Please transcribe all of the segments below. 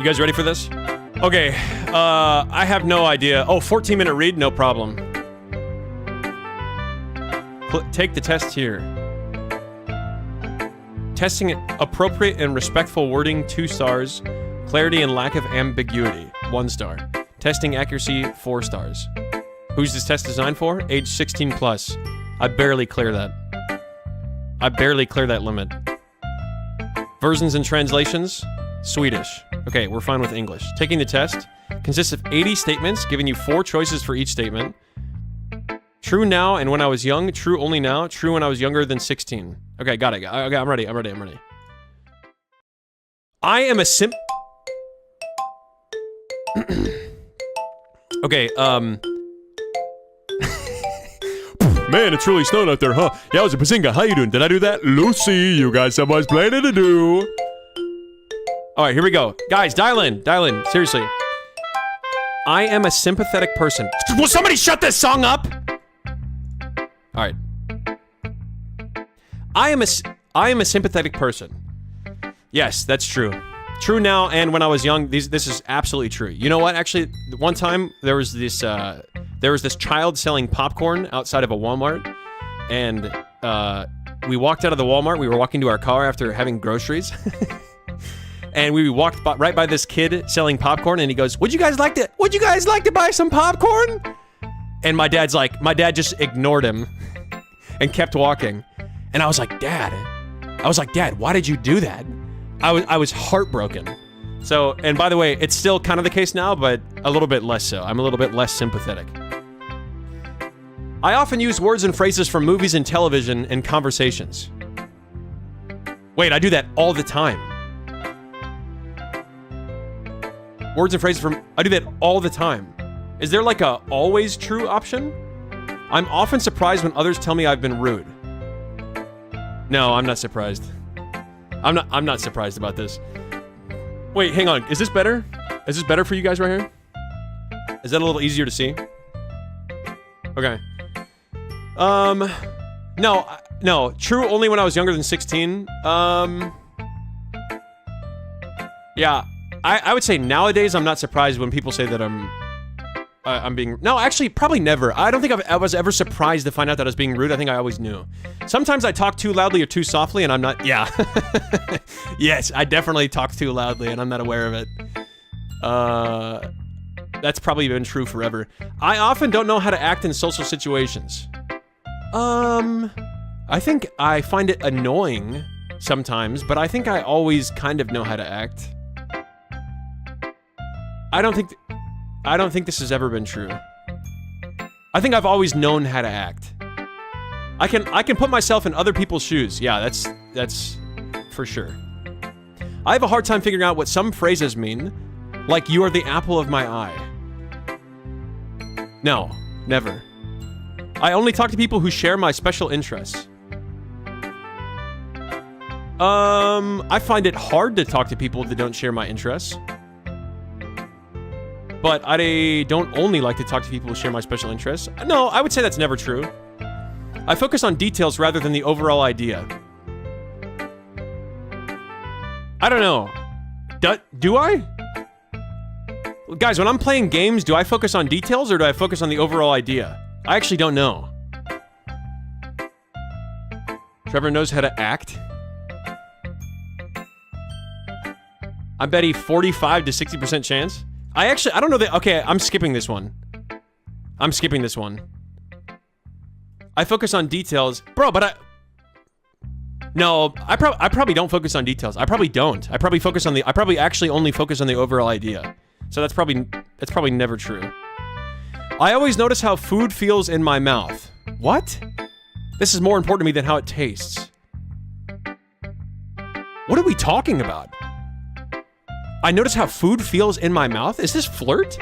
You guys ready for this? Okay, I have no idea. Oh, 14-minute read, no problem. Take the test here. Testing appropriate and respectful wording, 2 stars. Clarity and lack of ambiguity, 1 star. Testing accuracy, 4 stars. Who's this test designed for? Age 16 plus. I barely clear that. I barely clear that limit. Versions and translations, Swedish. Okay, we're fine with English. Taking the test consists of 80 statements, giving you 4 choices for each statement. True now and when I was young, true only now, true when I was younger than 16. Okay, got it. Okay, I'm ready. I am a Okay, man, it's really snowing out there, huh? Yeah, it was a Bazinga. How you doing? Did I do that? Lucy, you got so much planning to do. Alright, here we go. Guys, dial in. Seriously. I am a sympathetic person. Will somebody shut this song up? Alright. I am a sympathetic person. Yes, that's true. True now, and when I was young, this is absolutely true. You know what? Actually, one time there was this child selling popcorn outside of a Walmart, and we walked out of the Walmart. We were walking to our car after having groceries, and we walked right by this kid selling popcorn, and he goes, "Would you guys like to buy some popcorn?" And my dad just ignored him and kept walking, and I was like, Dad, why did you do that? I was heartbroken. So, and by the way, it's still kind of the case now, but a little bit less so. I'm a little bit less sympathetic. I often use words and phrases from movies and television in conversations. Wait, I do that all the time. Words and phrases I do that all the time. Is there like a always true option? I'm often surprised when others tell me I've been rude. No, I'm not surprised. I'm not surprised about this. Wait, hang on. Is this better? Is this better for you guys right here? Is that a little easier to see? Okay. No. True only when I was younger than 16. Yeah. I would say nowadays I'm not surprised when people say that I'm being... No, actually, probably never. I don't think I was ever surprised to find out that I was being rude. I think I always knew. Sometimes I talk too loudly or too softly, and I'm not... Yeah. Yes, I definitely talk too loudly, and I'm not aware of it. That's probably been true forever. I often don't know how to act in social situations. I think I find it annoying sometimes, but I think I always kind of know how to act. I don't think this has ever been true. I think I've always known how to act. I can put myself in other people's shoes. Yeah, that's for sure. I have a hard time figuring out what some phrases mean, like "you are the apple of my eye." No, never. I only talk to people who share my special interests. I find it hard to talk to people that don't share my interests. But I don't only like to talk to people who share my special interests. No, I would say that's never true. I focus on details rather than the overall idea. I don't know. Do I? Guys, when I'm playing games, do I focus on details or do I focus on the overall idea? I actually don't know. Trevor knows how to act. I bet he 45 to 60% chance. I don't know that. Okay, I'm skipping this one. I focus on details. Bro, but No, I probably don't focus on details. I probably don't. I probably actually only focus on the overall idea. So that's probably never true. I always notice how food feels in my mouth. What? This is more important to me than how it tastes. What are we talking about? I notice how food feels in my mouth? Is this flirt?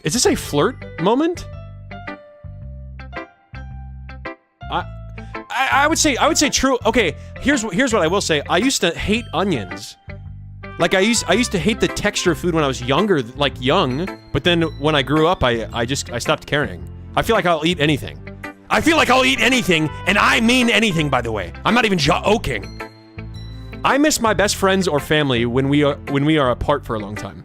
Is this a flirt moment? I would say true. Okay, here's what I will say. I used to hate onions. Like I used to hate the texture of food when I was younger, like young, but then when I grew up, I stopped caring. I feel like I'll eat anything. And I mean anything, by the way. I'm not even joking. I miss my best friends or family when we are apart for a long time.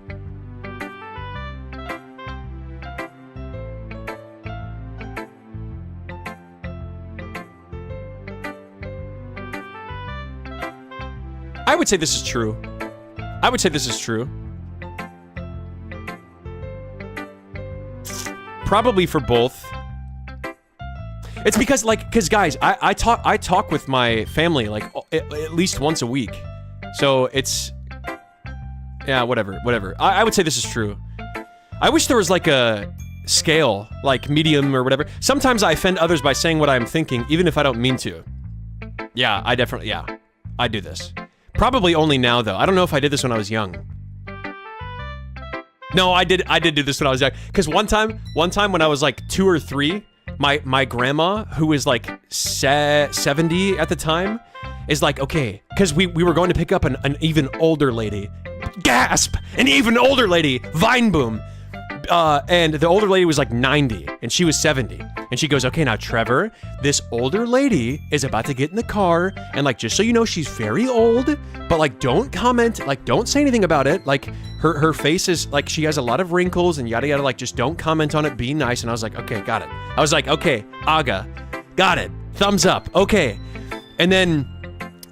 I would say this is true. I would say this is true. Probably for both. It's because, like, guys, I talk with my family like at least once a week, so it's, yeah, whatever. I would say this is true. I wish there was like a scale, like medium or whatever. Sometimes I offend others by saying what I'm thinking, even if I don't mean to. Yeah, I do this. Probably only now though. I don't know if I did this when I was young. No, I did do this when I was young. Because one time when I was like 2 or 3. My grandma, who was like 70 at the time, is like, okay, because we were going to pick up an even older lady. Gasp! An even older lady! Vine boom! And the older lady was like 90, and she was 70. And she goes, okay, now Trevor, this older lady is about to get in the car, and like, just so you know, she's very old, but like, don't comment, like, don't say anything about it. Like, her face is, like, she has a lot of wrinkles and yada yada, like, just don't comment on it, be nice. And I was like, okay, got it. I was like, okay, Aga, got it. Thumbs up, okay. And then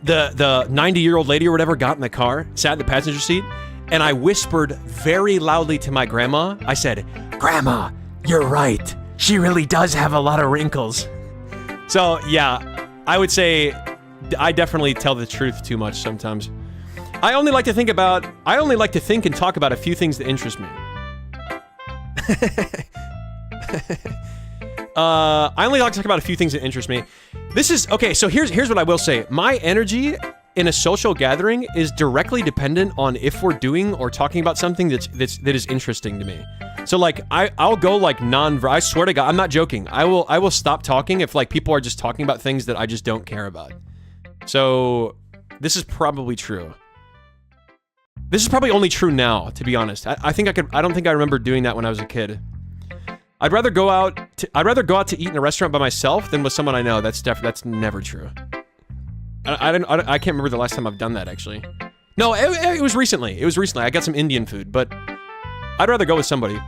the 90-year-old lady or whatever got in the car, sat in the passenger seat, and I whispered very loudly to my grandma. I said, Grandma, you're right. She really does have a lot of wrinkles. So yeah, I would say I definitely tell the truth too much sometimes. I only like to think and talk about a few things that interest me. I only like to talk about a few things that interest me. This is, okay, so here's what I will say. My energy in a social gathering is directly dependent on if we're doing or talking about something that is interesting to me. So like I'll go like I swear to God, I'm not joking. I will stop talking if like people are just talking about things that I just don't care about. So this is probably true. This is probably only true now, to be honest. I don't think I remember doing that when I was a kid. I'd rather go out to eat in a restaurant by myself than with someone I know. That's never true. I can't remember the last time I've done that, actually. No, it was recently. I got some Indian food, but I'd rather go with somebody.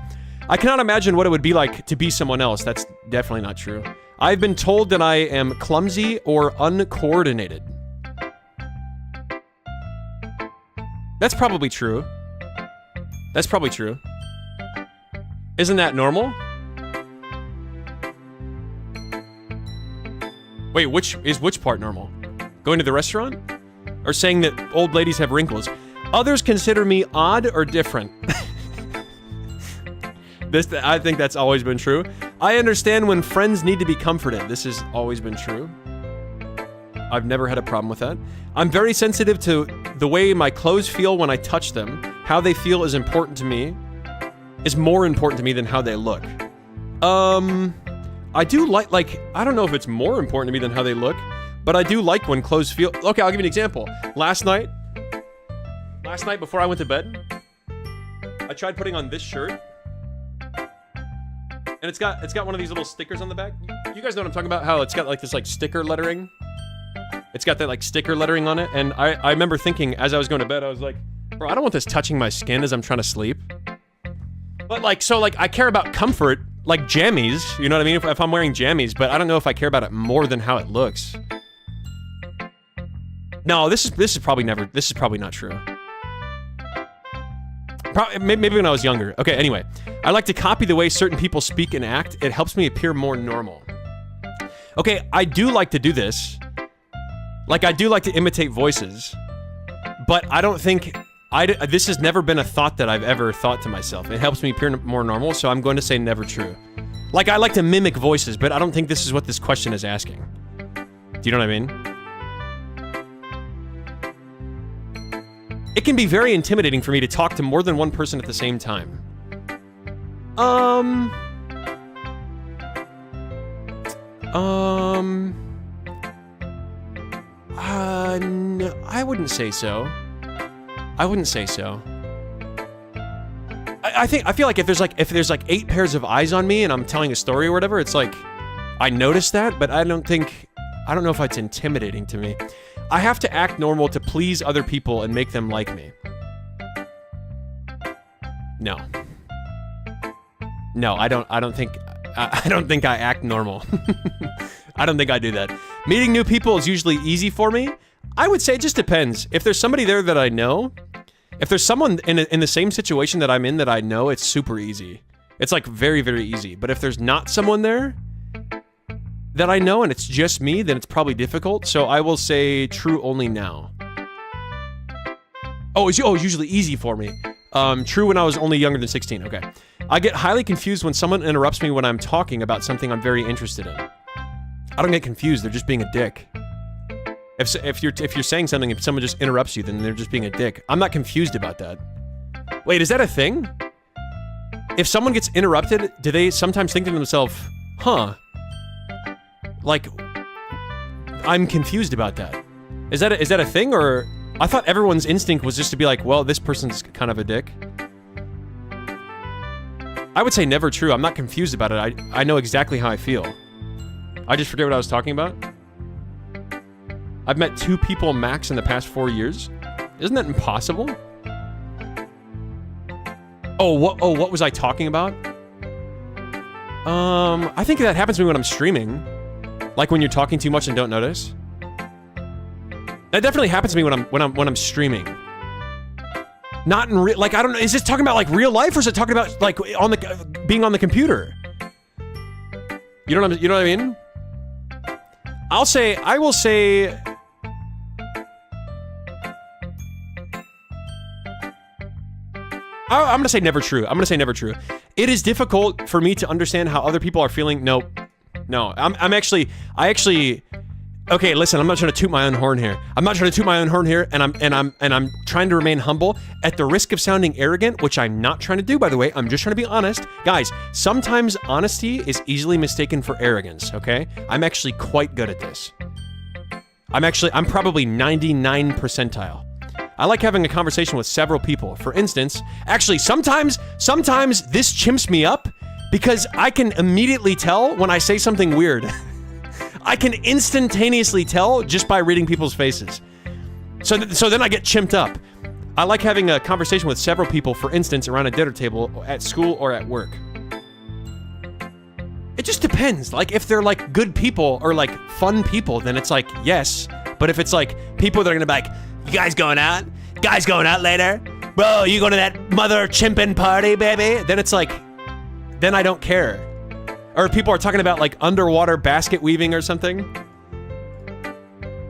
I cannot imagine what it would be like to be someone else. That's definitely not true. I've been told that I am clumsy or uncoordinated. That's probably true. Isn't that normal? Wait, which part normal? Going to the restaurant? Or saying that old ladies have wrinkles? Others consider me odd or different. I think that's always been true. I understand when friends need to be comforted. This has always been true. I've never had a problem with that. I'm very sensitive to the way my clothes feel when I touch them. How they feel is more important to me than how they look. I do like, I don't know if it's more important to me than how they look, but I do like when clothes feel... Okay, I'll give you an example. Last night before I went to bed, I tried putting on this shirt. And it's got one of these little stickers on the back. You guys know what I'm talking about? How it's got like this like sticker lettering. It's got that like sticker lettering on it. And I remember thinking as I was going to bed, I was like, bro, I don't want this touching my skin as I'm trying to sleep. But like, so like I care about comfort, like jammies, you know what I mean? If I'm wearing jammies, but I don't know if I care about it more than how it looks. No, this is probably not true. Maybe when I was younger. Okay, anyway. I like to copy the way certain people speak and act. It helps me appear more normal. Okay, I do like to do this. Like, I do like to imitate voices. But I don't think... this has never been a thought that I've ever thought to myself. It helps me appear more normal, so I'm going to say never true. Like, I like to mimic voices, but I don't think this is what this question is asking. Do you know what I mean? It can be very intimidating for me to talk to more than one person at the same time. No, I wouldn't say so. I feel like if there's like 8 pairs of eyes on me and I'm telling a story or whatever, it's like I notice that, but I don't know if it's intimidating to me. I have to act normal to please other people and make them like me. No. No, I don't think I act normal. I don't think I do that. Meeting new people is usually easy for me. I would say it just depends. If there's somebody there that I know, if there's someone in the same situation that I'm in that I know, it's super easy. It's like very, very easy. But if there's not someone there that I know and it's just me, then it's probably difficult. So I will say true only now. It's usually easy for me. True when I was only younger than 16. Okay. I get highly confused when someone interrupts me when I'm talking about something I'm very interested in. I don't get confused. They're just being a dick. If you're saying something, if someone just interrupts you, then they're just being a dick. I'm not confused about that. Wait, is that a thing? If someone gets interrupted, do they sometimes think to themselves, huh? Like, I'm confused about that. Is that a thing, or I thought everyone's instinct was just to be like, well, this person's kind of a dick. I would say never true. I'm not confused about it. I know exactly how I feel. I just forget what I was talking about. I've met 2 people max in the past 4 years. Isn't that impossible? What was I talking about? I think that happens to me when I'm streaming. Like when you're talking too much and don't notice. That definitely happens to me when I'm streaming. Not in real, like, I don't know, is this talking about like real life, or is it talking about like being on the computer? You know what I mean? I will say I'm gonna say never true. It is difficult for me to understand how other people are feeling. No, I actually. Okay, listen. I'm not trying to toot my own horn here. And I'm trying to remain humble at the risk of sounding arrogant, which I'm not trying to do, by the way. I'm just trying to be honest, guys. Sometimes honesty is easily mistaken for arrogance. Okay, I'm actually quite good at this. I'm probably 99 percentile. I like having a conversation with several people. For instance, actually, sometimes this chimps me up because I can immediately tell when I say something weird. I can instantaneously tell just by reading people's faces. So then I get chimped up. I like having a conversation with several people, for instance, around a dinner table, at school, or at work. It just depends. Like, if they're like good people or like fun people, then it's like, yes. But if it's like people that are gonna be like, you guys going out? Guys going out later? Bro, you going to that mother chimpin' party, baby? Then it's like, then I don't care. Or if people are talking about like underwater basket weaving or something.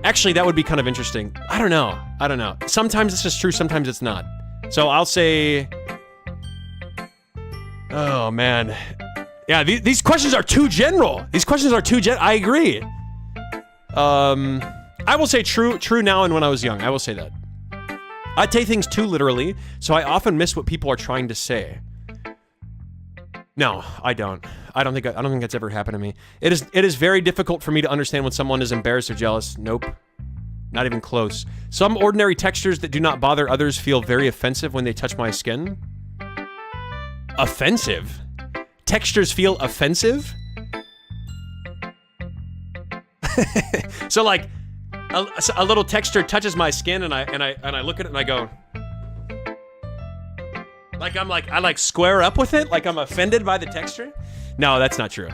Actually, that would be kind of interesting. I don't know. Sometimes it's just true, sometimes it's not. So I'll say, oh man. Yeah, these questions are too general. I agree. I will say true now and when I was young. I will say that. I take things too literally, so I often miss what people are trying to say. No, I don't. I don't think that's ever happened to me. It is very difficult for me to understand when someone is embarrassed or jealous. Nope. Not even close. Some ordinary textures that do not bother others feel very offensive when they touch my skin. Offensive? Textures feel offensive? So like a little texture touches my skin and I look at it and I go, like I square up with it, like I'm offended by the texture. No, that's not true.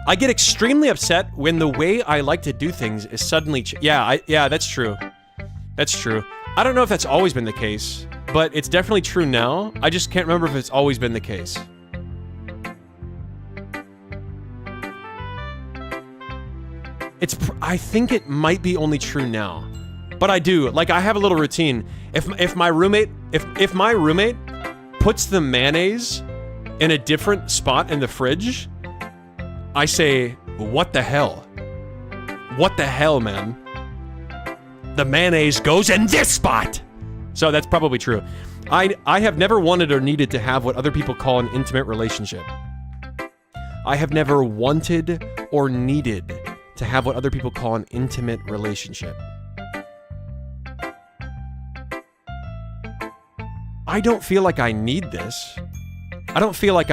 I get extremely upset when the way I like to do things is suddenly yeah, that's true. That's true. I don't know if that's always been the case, but it's definitely true now. I just can't remember if it's always been the case. I think it might be only true now, but I do. Like, I have a little routine. If my roommate puts the mayonnaise in a different spot in the fridge, I say, what the hell? What the hell, man? The mayonnaise goes in this spot! So that's probably true. I have never wanted or needed to have what other people call an intimate relationship. I have never wanted or needed to have what other people call an intimate relationship. I don't feel like I need this. I don't feel like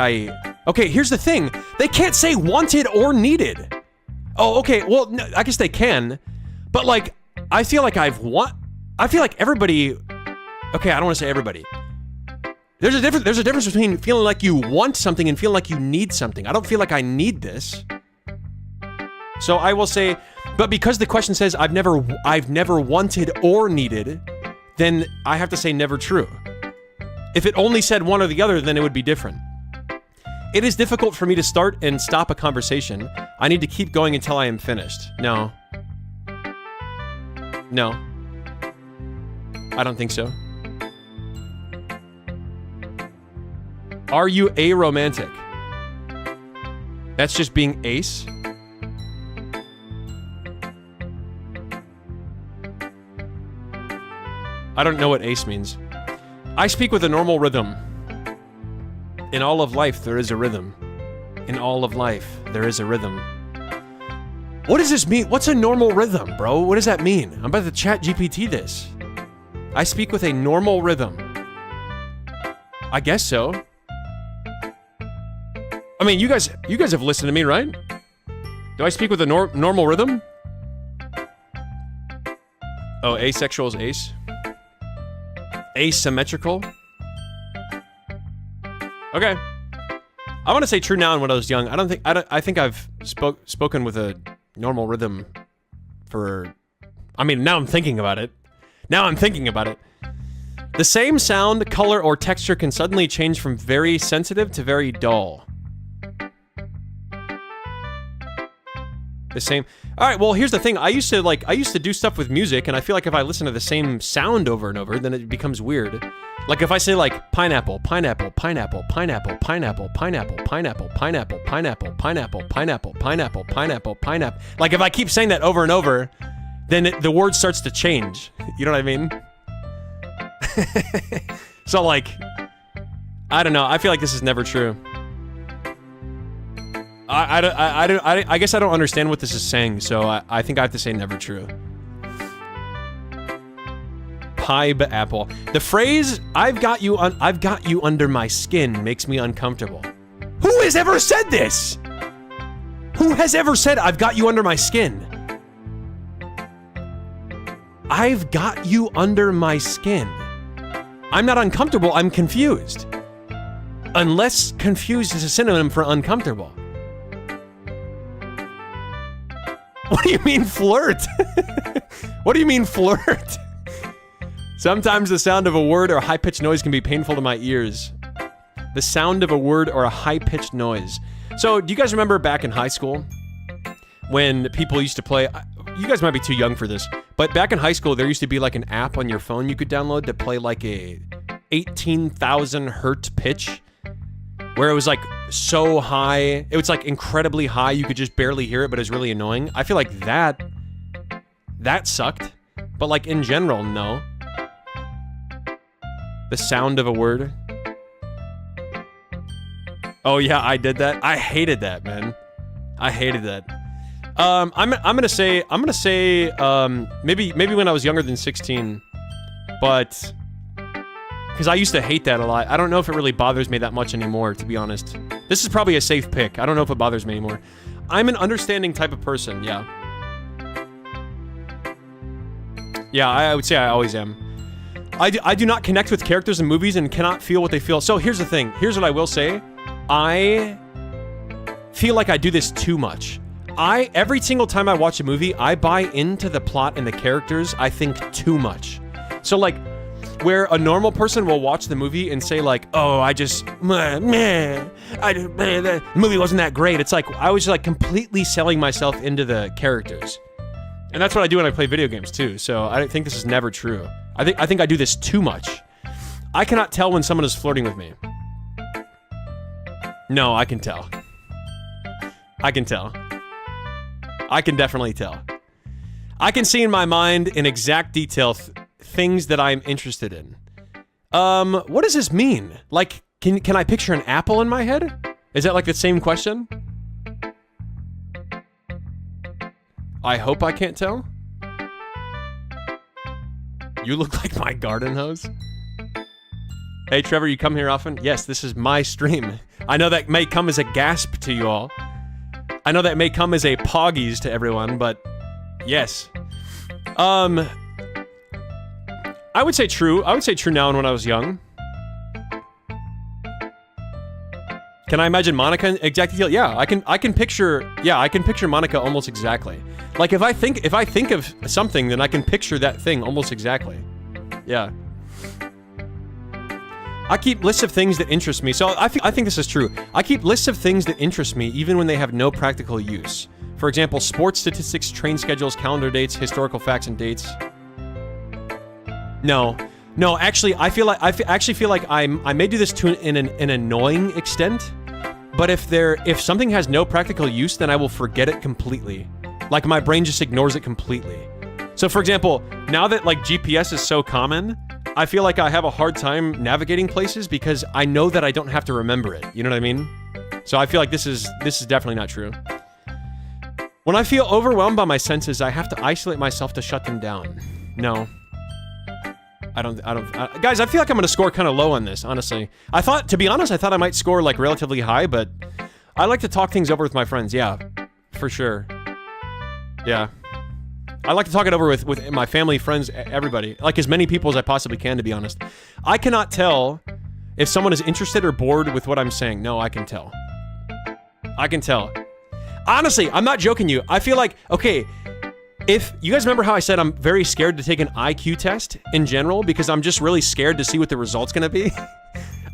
okay, here's the thing. They can't say wanted or needed. Oh, okay, well, no, I guess they can. But like, I feel like I feel like everybody, okay, I don't want to say everybody. There's a difference between feeling like you want something and feeling like you need something. I don't feel like I need this. So I will say, but because the question says I've never wanted or needed, then I have to say never true. If it only said one or the other, then it would be different. It is difficult for me to start and stop a conversation. I need to keep going until I am finished. No. No. I don't think so. Are you aromantic? That's just being ace? I don't know what ace means. I speak with a normal rhythm. In all of life, there is a rhythm. In all of life, there is a rhythm. What does this mean? What's a normal rhythm, bro? What does that mean? I'm about to chat GPT this. I speak with a normal rhythm. I guess so. I mean, you guys have listened to me, right? Do I speak with a normal rhythm? Oh, asexual is ace. Asymmetrical. Okay. I want to say true now and when I was young. I think I've spoken with a normal rhythm for, I mean, now I'm thinking about it. The same sound, color, or texture can suddenly change from very sensitive to very dull. The same. All right, well, here's the thing. I used to do stuff with music, and I feel like if I listen to the same sound over and over, then it becomes weird. Like if I say like pineapple, pineapple, pineapple, pineapple, pineapple, pineapple, pineapple, pineapple, pineapple, pineapple, pineapple, pineapple, pineapple, pineapple. Like if I keep saying that over and over, then the word starts to change. You know what I mean? So like, I don't know. I feel like this is never true. I guess I don't understand what this is saying, so I think I have to say never true. Pibe apple. The phrase I've got you under my skin makes me uncomfortable. Who has ever said this? Who has ever said I've got you under my skin? I've got you under my skin. I'm not uncomfortable, I'm confused. Unless confused is a synonym for uncomfortable. What do you mean flirt? What do you mean flirt? Sometimes the sound of a word or a high-pitched noise can be painful to my ears. The sound of a word or a high-pitched noise. So, do you guys remember back in high school when people used to play? You guys might be too young for this, but back in high school, there used to be like an app on your phone you could download to play like a 18,000 hertz pitch, where it was like so high, it was like incredibly high, you could just barely hear it, but it was really annoying. I feel like that sucked, but like in general, no. The sound of a word. Oh yeah, I did that. I hated that, man. I hated that. I'm gonna say maybe when I was younger than 16, but because I used to hate that a lot. I don't know if it really bothers me that much anymore, to be honest. This is probably a safe pick. I don't know if it bothers me anymore. I'm an understanding type of person, yeah. Yeah, I would say I always am. I do not connect with characters in movies and cannot feel what they feel. So here's the thing. Here's what I will say. I feel like I do this too much. Every single time I watch a movie, I buy into the plot and the characters, I think, too much. So like, where a normal person will watch the movie and say like, oh, the movie wasn't that great. It's like, I was like completely selling myself into the characters. And that's what I do when I play video games too. So I think this is never true. I think I do this too much. I cannot tell when someone is flirting with me. No, I can tell. I can tell. I can definitely tell. I can see in my mind in exact detail things that I'm interested in. What does this mean? Like, can I picture an apple in my head? Is that like the same question? I hope I can't tell. You look like my garden hose. Hey, Trevor, you come here often? Yes, this is my stream. I know that may come as a gasp to you all. I know that may come as a poggies to everyone, but yes. I would say true. I would say true now and when I was young. Can I imagine Monica exactly? Yeah, I can picture Monica almost exactly. Like if I think of something, then I can picture that thing almost exactly. Yeah. I keep lists of things that interest me. So I think this is true. I keep lists of things that interest me even when they have no practical use. For example, sports statistics, train schedules, calendar dates, historical facts and dates. No, actually, I actually feel like I may do this to an annoying extent, but if something has no practical use, then I will forget it completely. Like my brain just ignores it completely. So for example, now that like GPS is so common, I feel like I have a hard time navigating places because I know that I don't have to remember it. You know what I mean? So I feel like this is definitely not true. When I feel overwhelmed by my senses, I have to isolate myself to shut them down. No. Guys, I feel like I'm gonna score kind of low on this, honestly. To be honest, I thought I might score like relatively high, but I like to talk things over with my friends. Yeah, for sure. Yeah. I like to talk it over with my family, friends, everybody. Like as many people as I possibly can, to be honest. I cannot tell if someone is interested or bored with what I'm saying. No, I can tell. I can tell. Honestly, I'm not joking you. I feel like, okay, if you guys remember how I said I'm very scared to take an IQ test in general because I'm just really scared to see what the result's gonna be?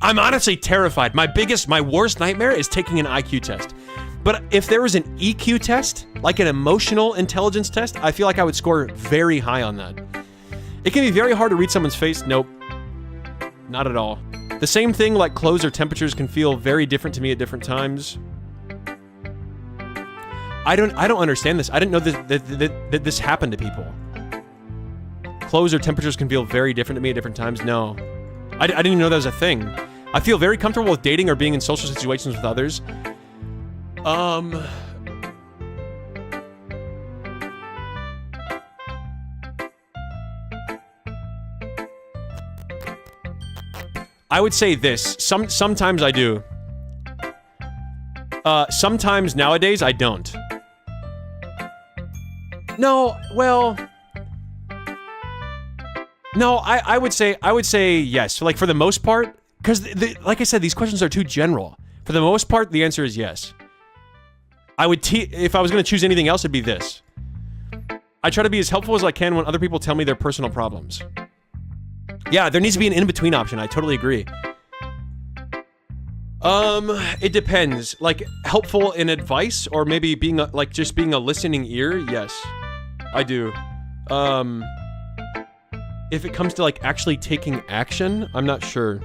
I'm honestly terrified. My worst nightmare is taking an IQ test. But if there was an EQ test, like an emotional intelligence test, I feel like I would score very high on that. It can be very hard to read someone's face. Nope. Not at all. The same thing like clothes or temperatures can feel very different to me at different times. I don't understand this. I didn't know that this happened to people. Clothes or temperatures can feel very different to me at different times. No. I didn't even know that was a thing. I feel very comfortable with dating or being in social situations with others. I would say this. Sometimes I do. Sometimes nowadays I don't. No, well... No, I would say yes. Like for the most part, because like I said, these questions are too general. For the most part, the answer is yes. If I was going to choose anything else, it'd be this. I try to be as helpful as I can when other people tell me their personal problems. Yeah, there needs to be an in-between option. I totally agree. It depends. Like, helpful in advice, or maybe being just being a listening ear? Yes, I do. If it comes to, like, actually taking action, I'm not sure.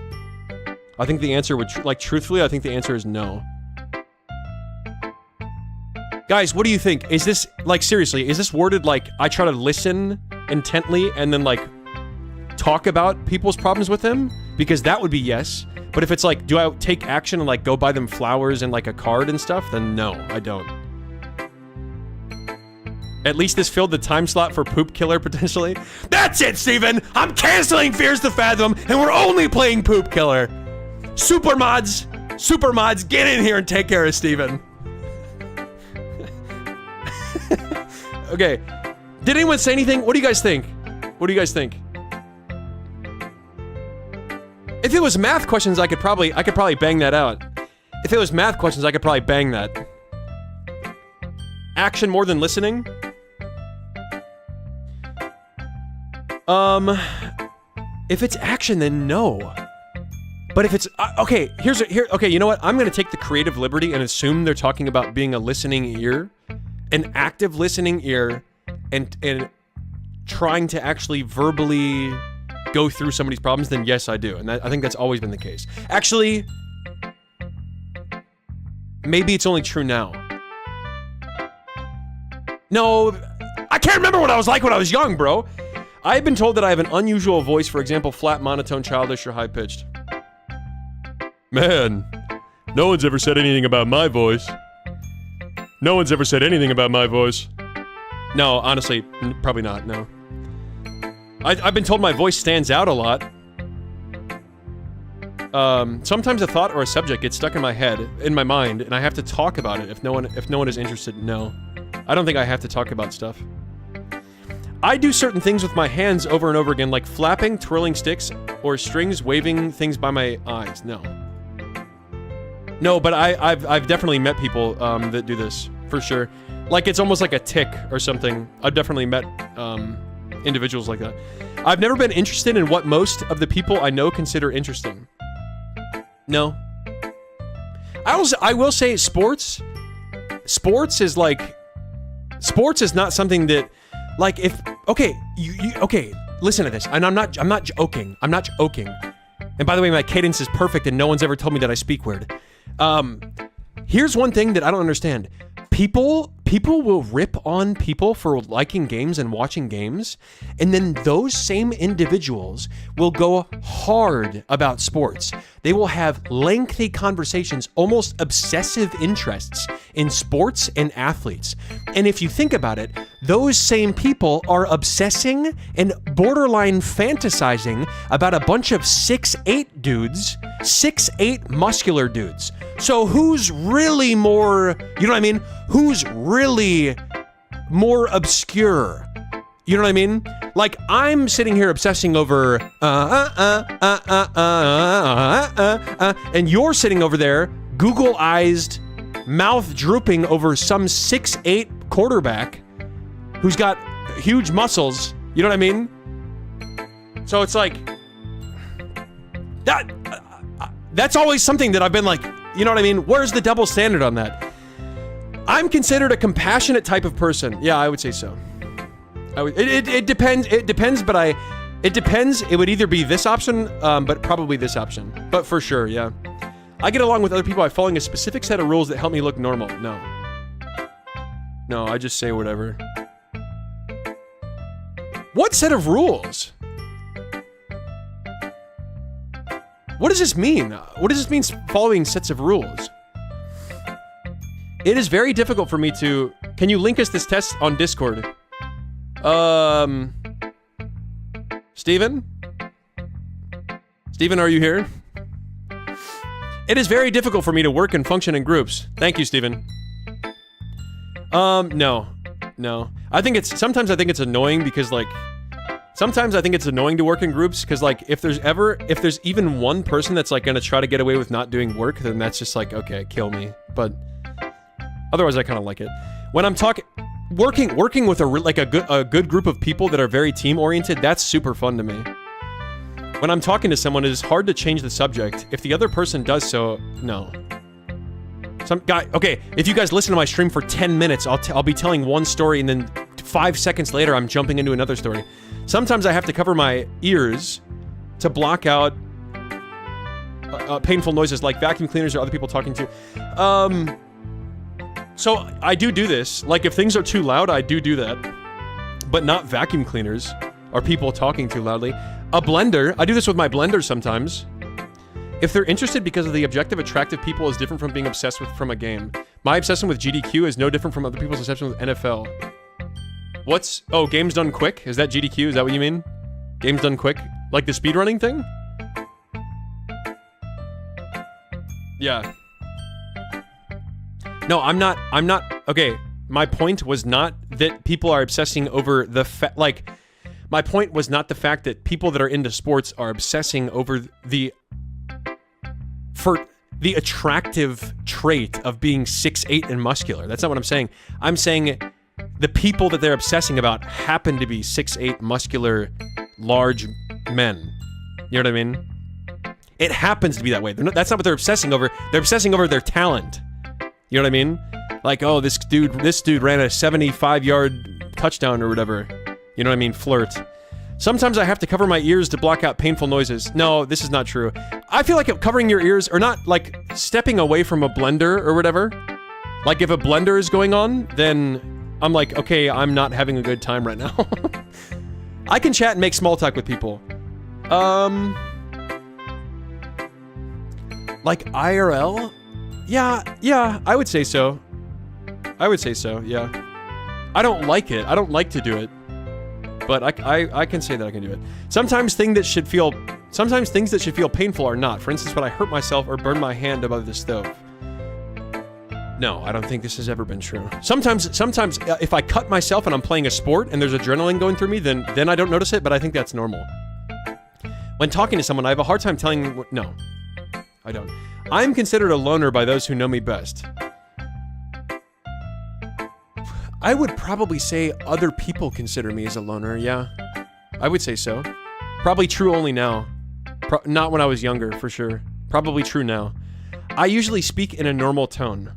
I think the answer would, truthfully, I think the answer is no. Guys, what do you think? Is this, like, seriously, is this worded like, I try to listen intently and then, like, talk about people's problems with them? Because that would be yes. But if it's like, do I take action and, like, go buy them flowers and, like, a card and stuff? Then no, I don't. At least this filled the time slot for Poop Killer, potentially. That's it, Steven! I'm canceling Fears to Fathom, and we're only playing Poop Killer! Super mods, get in here and take care of Steven. Okay. Did anyone say anything? What do you guys think? What do you guys think? If it was math questions, I could probably bang that out. If it was math questions, I could probably bang that. Action more than listening? If it's action, then no. But if it's okay, okay, you know what? I'm gonna take the creative liberty and assume they're talking about being a listening ear, an active listening ear, and trying to actually verbally go through somebody's problems. Then yes, I do, and I think that's always been the case. Actually, maybe it's only true now. No, I can't remember what I was like when I was young, bro. I've been told that I have an unusual voice, for example, flat, monotone, childish, or high-pitched. Man, no one's ever said anything about my voice. No one's ever said anything about my voice. No, honestly, probably not, no. I've been told my voice stands out a lot. Sometimes a thought or a subject gets stuck in my head, in my mind, and I have to talk about it if no one is interested. No. I don't think I have to talk about stuff. I do certain things with my hands over and over again, like flapping, twirling sticks, or strings, waving things by my eyes. No, but I've definitely met people that do this, for sure. Like, it's almost like a tick or something. I've definitely met individuals like that. I've never been interested in what most of the people I know consider interesting. No. I will say sports is like... Sports is not something that... Like, if... Okay, okay, listen to this. And I'm not joking. I'm not joking. And by the way, my cadence is perfect and no one's ever told me that I speak weird. Here's one thing that I don't understand. People will rip on people for liking games and watching games, and then those same individuals will go hard about sports. They will have lengthy conversations, almost obsessive interests in sports and athletes. And if you think about it, those same people are obsessing and borderline fantasizing about a bunch of 6'8" dudes, 6'8" muscular dudes. So who's really more, you know what I mean? Who's really more obscure? You know what I mean? Like, I'm sitting here obsessing over, and you're sitting over there, Google-eyed, mouth drooping over some 6'8" quarterback who's got huge muscles. You know what I mean? So it's like, that's always something that I've been like, you know what I mean? Where's the double standard on that? I'm considered a compassionate type of person. Yeah, I would say so. It depends. It depends, but it depends. It would either be this option, but probably this option. But for sure, yeah. I get along with other people by following a specific set of rules that help me look normal. No, I just say whatever. What set of rules? What does this mean? What does this mean, following sets of rules? It is very difficult for me to... Can you link us this test on Discord? Steven? Steven, are you here? It is very difficult for me to work and function in groups. Thank you, Steven. No. Sometimes I think it's annoying because, like... Sometimes I think it's annoying to work in groups because, like, if there's even one person that's, like, gonna try to get away with not doing work, then that's just like, okay, kill me. But otherwise, I kind of like it. When I'm working with a good group of people that are very team-oriented, that's super fun to me. When I'm talking to someone, it is hard to change the subject. If the other person does so, no. Okay, if you guys listen to my stream for 10 minutes, I'll be telling one story and then 5 seconds later, I'm jumping into another story. Sometimes I have to cover my ears to block out painful noises like vacuum cleaners or other people talking to. So I do this. Like, if things are too loud, I do that. But not vacuum cleaners or people talking too loudly. A blender. I do this with my blender sometimes. If they're interested because of the objective attractive people is different from being obsessed with from a game. My obsession with GDQ is no different from other people's obsession with NFL. Oh, games done quick? Is that GDQ? Is that what you mean? Games done quick? Like the speedrunning thing? Yeah. No, I'm not, okay, my point was not that people are obsessing over the my point was not the fact that people that are into sports are obsessing over the attractive trait of being 6'8" and muscular. That's not what I'm saying. I'm saying the people that they're obsessing about happen to be 6'8", muscular, large men. You know what I mean? It happens to be that way. That's not what they're obsessing over. They're obsessing over their talent. You know what I mean? Like, oh, this dude ran a 75-yard touchdown or whatever. You know what I mean? Flirt. Sometimes I have to cover my ears to block out painful noises. No, this is not true. I feel like covering your ears, or not, like, stepping away from a blender or whatever. Like, if a blender is going on, then I'm like, okay, I'm not having a good time right now. I can chat and make small talk with people. Like IRL? Yeah, I would say so. Yeah. I don't like it. I don't like to do it. But I can say that I can do it. Sometimes things that should feel painful are not. For instance, when I hurt myself or burn my hand above the stove. No, I don't think this has ever been true. Sometimes if I cut myself and I'm playing a sport and there's adrenaline going through me, then I don't notice it, but I think that's normal. When talking to someone, I have a hard time telling... No, I don't. I'm considered a loner by those who know me best. I would probably say other people consider me as a loner, yeah. I would say so. Probably true only now. Not when I was younger, for sure. Probably true now. I usually speak in a normal tone.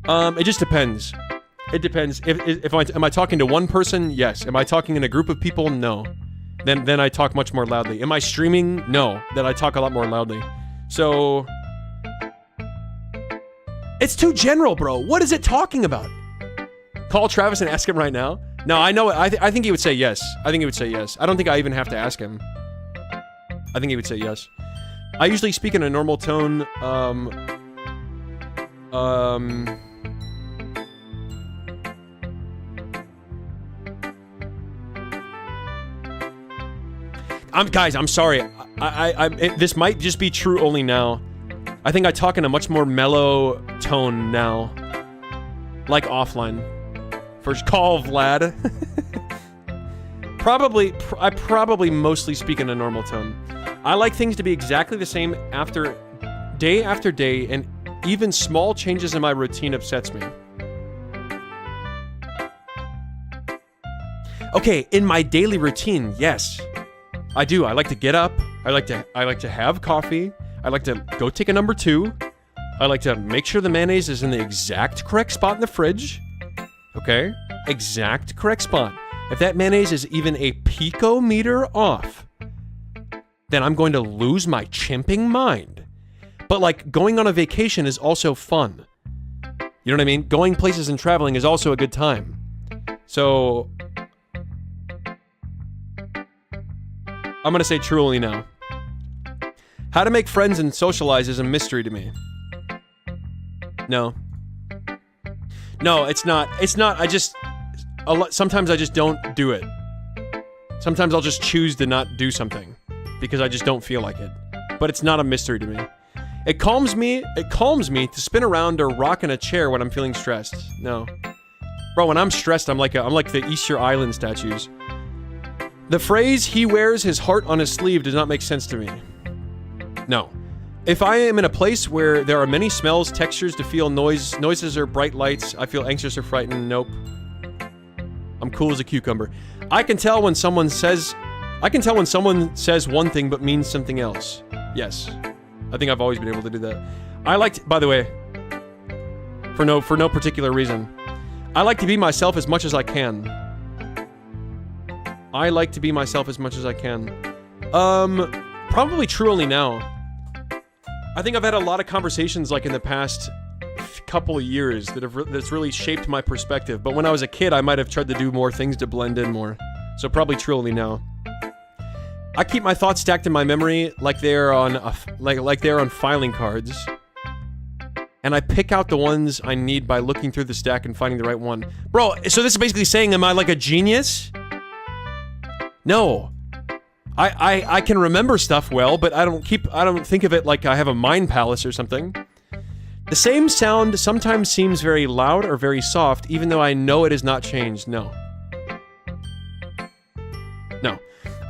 It just depends. It depends. Am I talking to one person? Yes. Am I talking in a group of people? No. Then I talk much more loudly. Am I streaming? No. Then I talk a lot more loudly. So... It's too general, bro. What is it talking about? Call Travis and ask him right now? No, I know it. I think he would say yes. I think he would say yes. I don't think I even have to ask him. I think he would say yes. I usually speak in a normal tone. Guys, I'm sorry. This might just be true only now. I think I talk in a much more mellow tone now. Like offline. First call, Vlad. I probably mostly speak in a normal tone. I like things to be exactly the same after day, and even small changes in my routine upsets me. Okay, in my daily routine, yes. I do. I like to get up. I like to have coffee. I like to go take a number 2. I like to make sure the mayonnaise is in the exact correct spot in the fridge. Okay? Exact correct spot. If that mayonnaise is even a picometer off, then I'm going to lose my chimping mind. But like, going on a vacation is also fun. You know what I mean? Going places and traveling is also a good time. So... I'm gonna say true only now. How to make friends and socialize is a mystery to me. No. No, it's not. It's not. Sometimes I just don't do it. Sometimes I'll just choose to not do something because I just don't feel like it. But it's not a mystery to me. It calms me to spin around or rock in a chair when I'm feeling stressed. No. Bro, when I'm stressed, I'm like the Easter Island statues. The phrase, he wears his heart on his sleeve, does not make sense to me. No. If I am in a place where there are many smells, textures to feel, noises or bright lights, I feel anxious or frightened, nope. I'm cool as a cucumber. I can tell when someone says one thing but means something else. Yes. I think I've always been able to do that. By the way, for no particular reason, I like to be myself as much as I can. I like to be myself as much as I can. Probably true only now. I think I've had a lot of conversations like in the past couple of years that's really shaped my perspective. But when I was a kid, I might have tried to do more things to blend in more. So probably true only now. I keep my thoughts stacked in my memory like they're on filing cards. And I pick out the ones I need by looking through the stack and finding the right one. Bro, so this is basically saying, am I like a genius? No. I can remember stuff well, but I don't think of it like I have a mind palace or something. The same sound sometimes seems very loud or very soft, even though I know it has not changed. No. No.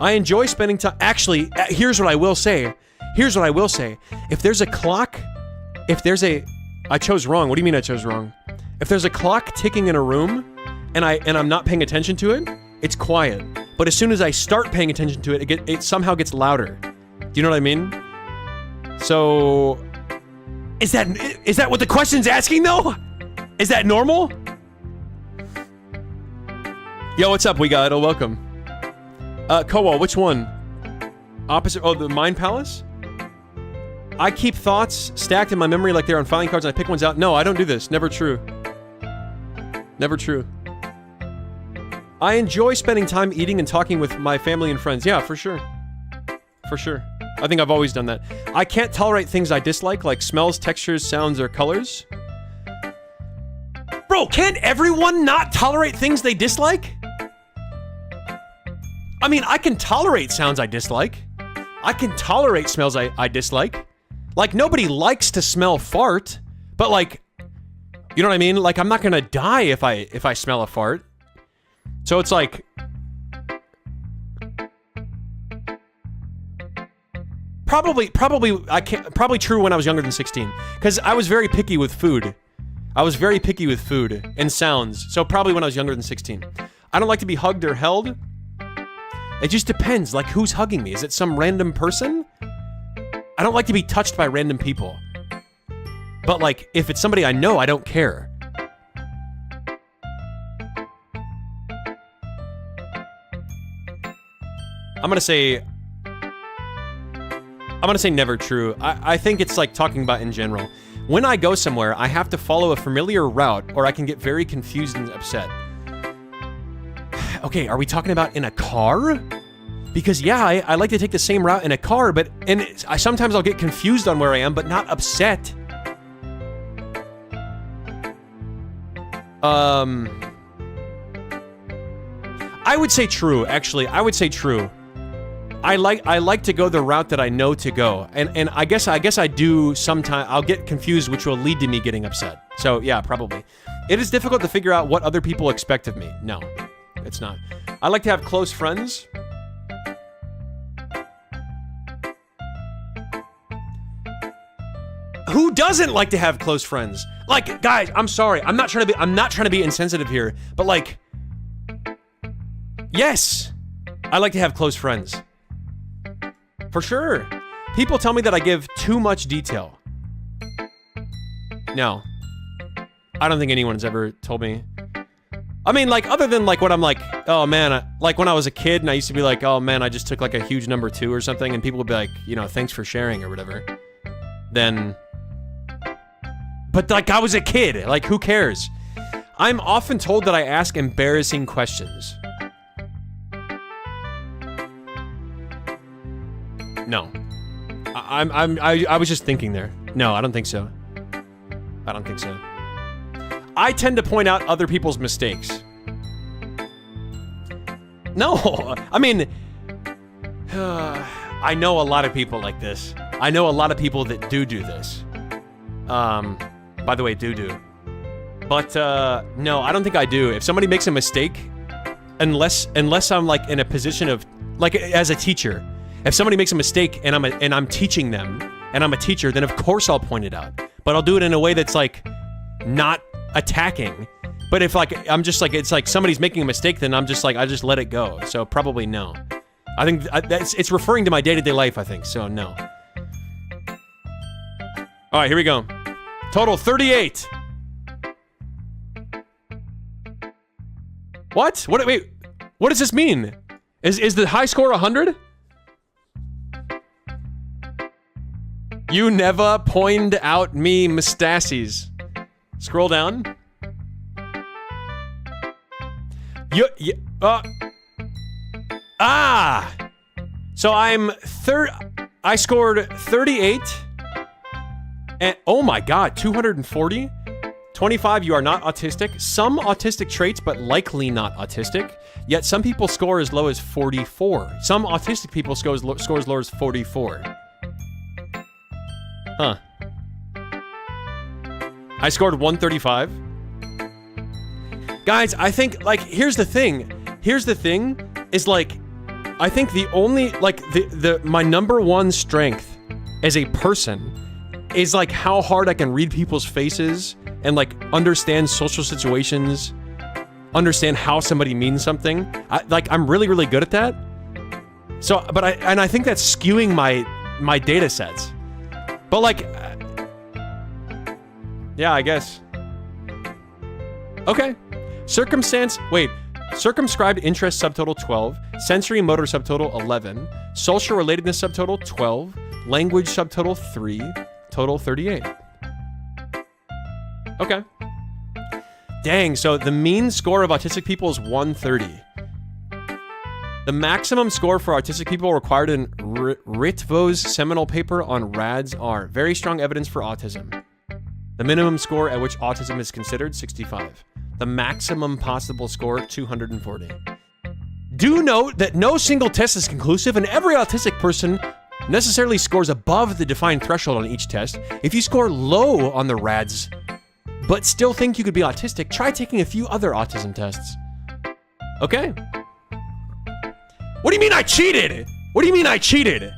I enjoy spending time... Actually, here's what I will say. If there's a clock... I chose wrong. What do you mean I chose wrong? If there's a clock ticking in a room, and I'm not paying attention to it, it's quiet. But as soon as I start paying attention to it, it somehow gets louder. Do you know what I mean? So... Is that what the question's asking, though? Is that normal? Yo, what's up, We Got It? Welcome. Kowal, which one? Opposite... Oh, the Mind Palace? I keep thoughts stacked in my memory like they're on filing cards and I pick ones out. No, I don't do this. Never true. Never true. I enjoy spending time eating and talking with my family and friends. Yeah, for sure. For sure. I think I've always done that. I can't tolerate things I dislike, like smells, textures, sounds, or colors. Bro, can't everyone not tolerate things they dislike? I mean, I can tolerate sounds I dislike. I can tolerate smells I dislike. Like, nobody likes to smell fart, but like, You know what I mean? Like, I'm not gonna die if I smell a fart. So it's like, probably true when I was younger than 16, because I was very picky with food. I was very picky with food and sounds. So probably when I was younger than 16. I don't like to be hugged or held. It just depends, like, who's hugging me? Is it some random person? I don't like to be touched by random people. But, like, if it's somebody I know, I don't care. I'm gonna say never true. I think it's like talking about in general. When I go somewhere, I have to follow a familiar route or I can get very confused and upset. Okay, are we talking about in a car? Because yeah, I like to take the same route in a car, but sometimes I'll get confused on where I am, but not upset. I would say true, actually. I would say true. I like to go the route that I know to go, and I guess I do sometimes. I'll get confused, which will lead to me getting upset. So yeah, probably. It is difficult to figure out what other people expect of me. No, it's not. I like to have close friends. Who doesn't like to have close friends? Like, guys, I'm sorry. I'm not trying to be insensitive here, but like, yes, I like to have close friends. For sure. People tell me that I give too much detail. No. I don't think anyone's ever told me. I mean, like, other than, like, when I'm like, oh, man, like, when I was a kid and I used to be like, oh, man, I just took, like, a huge number 2 or something, and people would be like, you know, thanks for sharing or whatever. Then... But, like, I was a kid. Like, who cares? I'm often told that I ask embarrassing questions. No. I was just thinking there. No, I don't think so. I don't think so. I tend to point out other people's mistakes. No, I mean, I know a lot of people like this. I know a lot of people that do this. By the way, do. But, no, I don't think I do. If somebody makes a mistake, unless I'm, like, in a position of, like, as a teacher, if somebody makes a mistake and I'm teaching them, and I'm a teacher, then of course I'll point it out. But I'll do it in a way that's, like, not attacking. But if, like, I'm just, like, it's like somebody's making a mistake, then I'm just, like, I just let it go. So probably no. I think it's referring to my day-to-day life, I think, so no. Alright, here we go. Total 38. What? Wait, what does this mean? Is the high score 100? You never point out me mustaches. Scroll down. So I scored 38. And oh my god, 240? 25, you are not autistic. Some autistic traits, but likely not autistic. Yet some people score as low as 44. Some autistic people score as low as 44. Huh. I scored 135. Guys, I think, like, here's the thing. Is, like, I think the only, like, my number one strength as a person is, like, how hard I can read people's faces and, like, understand social situations, understand how somebody means something. I'm really, really good at that. So, but I think that's skewing my data sets. But, like, yeah, I guess. Okay. Circumscribed interest subtotal 12, sensory motor subtotal 11, social relatedness subtotal 12, language subtotal 3, total 38. Okay. Dang, so the mean score of autistic people is 130. The maximum score for autistic people required in Ritvo's seminal paper on RADS are very strong evidence for autism. The minimum score at which autism is considered, 65. The maximum possible score, 240. Do note that no single test is conclusive, and every autistic person necessarily scores above the defined threshold on each test. If you score low on the RADS, but still think you could be autistic, try taking a few other autism tests. Okay? What do you mean I cheated? What do you mean I cheated?